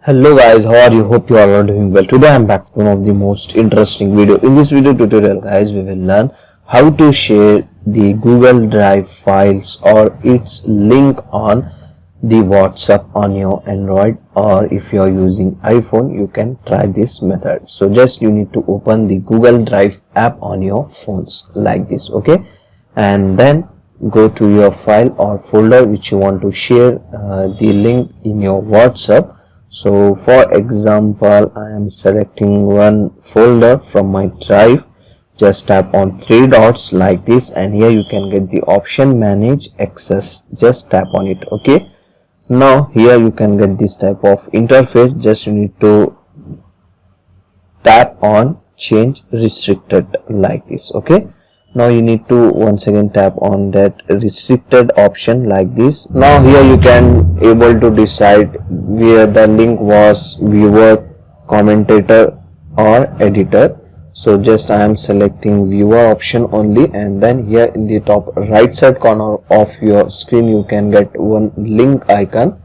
Hello guys, how are you? Hope you all are doing well. Today I am back with one of the most interesting video. In this video tutorial guys, we will learn how to share the Google Drive files or its link on the WhatsApp on your Android, or if you are using iPhone you can try this method. So just you need to open the Google Drive app on your phones like this, okay, and then go to your file or folder which you want to share the link in your WhatsApp. So for example, I am selecting one folder from my drive. Just tap on three dots like this, and here you can get the option manage access. Just tap on it, okay. Now here you can get this type of interface. Just you need to tap on change restricted like this, okay. Now you need to once again tap on that restricted option like this. Now here you can able to decide where the link was, viewer, commentator or editor. So just I am selecting viewer option only, and then here in the top right side corner of your screen you can get one link icon.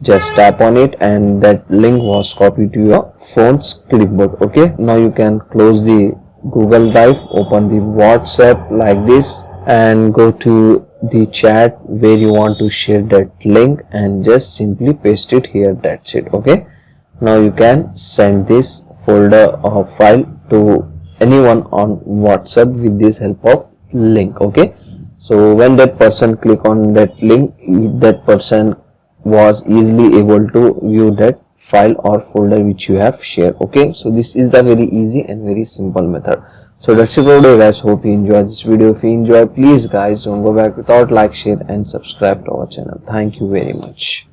Just tap on it and that link was copied to your phone's clipboard, okay. Now you can close the Google Drive, open the WhatsApp like this and go to the chat where you want to share that link and just simply paste it here. That's it, okay. Now you can send this folder or file to anyone on WhatsApp with this help of link, okay. So when that person click on that link, that person was easily able to view that file or folder which you have shared, okay. So this is the very easy and very simple method. So that's it for today guys. Hope you enjoyed this video. If you enjoy, please guys don't go back without like, share and subscribe to our channel. Thank you very much.